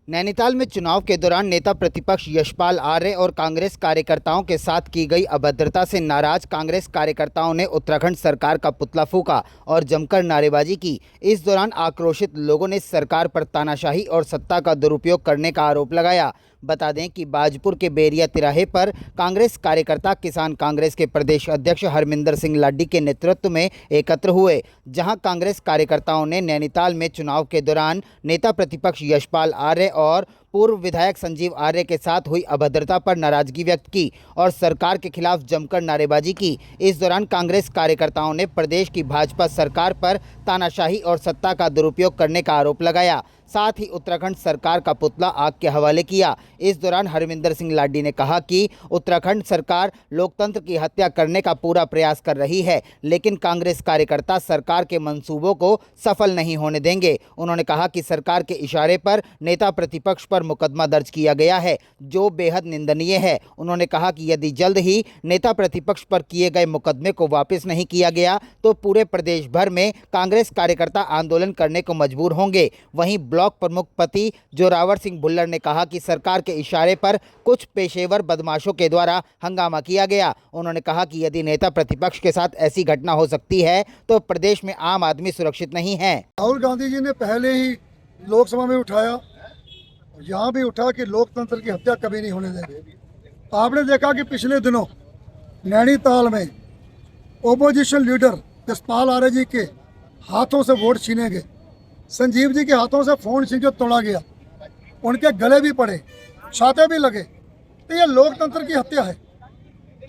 नैनीताल में चुनाव के दौरान नेता प्रतिपक्ष यशपाल आर्य और कांग्रेस कार्यकर्ताओं के साथ की गई अभद्रता से नाराज कांग्रेस कार्यकर्ताओं ने उत्तराखंड सरकार का पुतला फूंका और जमकर नारेबाजी की। इस दौरान आक्रोशित लोगों ने सरकार पर तानाशाही और सत्ता का दुरुपयोग करने का आरोप लगाया। बता दें कि बाजपुर के बेरिया तिराहे पर कांग्रेस कार्यकर्ता किसान कांग्रेस के प्रदेश अध्यक्ष हरमिंदर सिंह लाडी के नेतृत्व में एकत्र हुए, जहां कांग्रेस कार्यकर्ताओं ने नैनीताल में चुनाव के दौरान नेता प्रतिपक्ष यशपाल आर्य और पूर्व विधायक संजीव आर्य के साथ हुई अभद्रता पर नाराजगी व्यक्त की और सरकार के खिलाफ जमकर नारेबाजी की। इस दौरान कांग्रेस कार्यकर्ताओं ने प्रदेश की भाजपा सरकार पर तानाशाही और सत्ता का दुरुपयोग करने का आरोप लगाया। साथ ही उत्तराखंड सरकार का पुतला आग के हवाले किया। इस दौरान हरमिंदर सिंह लाडी ने कहा कि उत्तराखंड सरकार लोकतंत्र की हत्या करने का पूरा प्रयास कर रही है, लेकिन कांग्रेस कार्यकर्ता सरकार के मंसूबों को सफल नहीं होने देंगे। उन्होंने कहा कि सरकार के इशारे पर नेता प्रतिपक्ष पर मुकदमा दर्ज किया गया है, जो बेहद निंदनीय है। उन्होंने कहा कि यदि जल्द ही नेता प्रतिपक्ष पर किए गए मुकदमे को वापस नहीं किया गया तो पूरे प्रदेश भर में कांग्रेस कार्यकर्ता आंदोलन करने को मजबूर होंगे। वहीं ब्लॉक प्रमुख पति जोरावर सिंह भुल्लर ने कहा कि सरकार के इशारे पर कुछ पेशेवर बदमाशों के द्वारा हंगामा किया गया। उन्होंने कहा कि यदि नेता प्रतिपक्ष के साथ ऐसी घटना हो सकती है तो प्रदेश में आम आदमी सुरक्षित नहीं है। राहुल गांधी जी ने पहले ही लोकसभा में उठाया, यहाँ भी उठा कि लोकतंत्र की हत्या कभी नहीं होने देंगे। आपने देखा कि पिछले दिनों नैनीताल में ओपोजिशन लीडर यशपाल आर्य जी के हाथों से वोट छीने गए, संजीव जी के हाथों से फोन छीन के तोड़ा गया, उनके गले भी पड़े, छाते भी लगे। तो ये लोकतंत्र की हत्या है।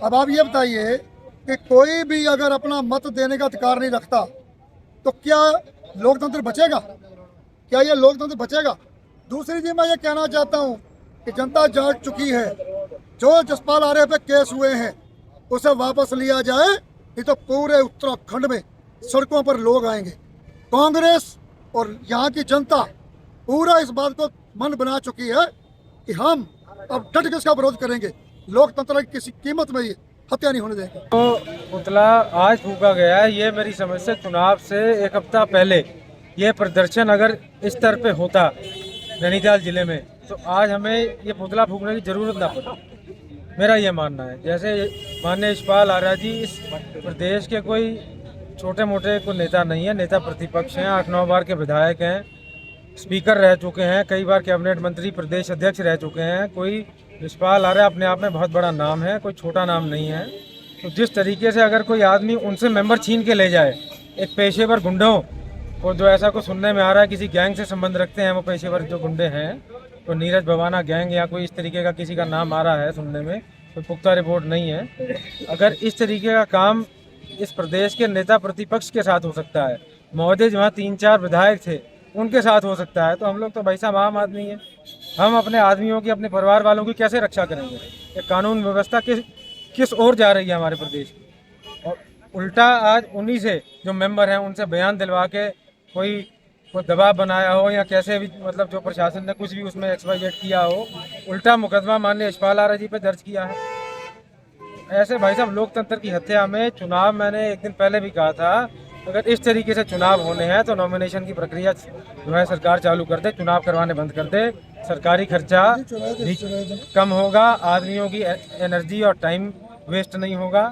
अब आप ये बताइए कि कोई भी अगर अपना मत देने का अधिकार नहीं रखता तो क्या लोकतंत्र बचेगा? क्या ये लोकतंत्र बचेगा? दूसरी चीज मैं ये कहना चाहता हूँ कि जनता जाग चुकी है। जो यशपाल आर्य पे केस हुए हैं उसे वापस लिया जाए, नहीं तो पूरे उत्तराखंड में सड़कों पर लोग आएंगे। कांग्रेस और यहाँ की जनता पूरा इस बात को मन बना चुकी है कि हम अब डट के इसका विरोध करेंगे। लोकतंत्र की किसी कीमत में ये हत्या नहीं होने देंगे। तो पुतला आज फूंका गया है। ये मेरी समझ से चुनाव से एक हफ्ता पहले ये प्रदर्शन अगर इस स्तर पे होता नैनीताल जिले में तो आज हमें ये पुतला फूंकने की जरूरत ना पड़ती, मेरा ये मानना है। जैसे माननीय यशपाल आर्य जी इस प्रदेश के कोई छोटे मोटे कोई नेता नहीं है, नेता प्रतिपक्ष हैं, 8-9 बार के विधायक हैं, स्पीकर रह चुके हैं, कई बार कैबिनेट मंत्री, प्रदेश अध्यक्ष रह चुके हैं। कोई यशपाल आर्य अपने आप में बहुत बड़ा नाम है, कोई छोटा नाम नहीं है। तो जिस तरीके से अगर कोई आदमी उनसे मेंबर छीन के ले जाए, एक पेशेवर गुंडों को, जो ऐसा कुछ सुनने में आ रहा है किसी गैंग से संबंध रखते हैं वो पेशेवर जो गुंडे हैं, तो नीरज भवाना गैंग या कोई इस तरीके का किसी का नाम आ रहा है सुनने में, कोई पुख्ता रिपोर्ट नहीं है। अगर इस तरीके का काम इस प्रदेश के नेता प्रतिपक्ष के साथ हो सकता है, महोदय जहाँ 3-4 विधायक थे उनके साथ हो सकता है, तो हम लोग तो भाई साहब आम आदमी हैं। हम अपने आदमियों की, अपने परिवार वालों की कैसे रक्षा करेंगे? ये कानून व्यवस्था किस ओर जा रही है हमारे प्रदेश की? और उल्टा आज उन्हीं से जो मेंबर हैं उनसे बयान दिलवा के कोई दबाव बनाया हो या कैसे भी, मतलब जो प्रशासन ने कुछ भी उसमें XYZ किया हो, उल्टा मुकदमा माननीय यशपाल आर्य जी पे दर्ज किया है। ऐसे भाई साहब लोकतंत्र की हत्या में चुनाव, मैंने एक दिन पहले भी कहा था, अगर इस तरीके से चुनाव होने हैं तो नॉमिनेशन की प्रक्रिया जो है सरकार चालू कर दे, चुनाव करवाने बंद कर दे, सरकारी खर्चा भी कम होगा, आदमियों की एनर्जी और टाइम वेस्ट नहीं होगा।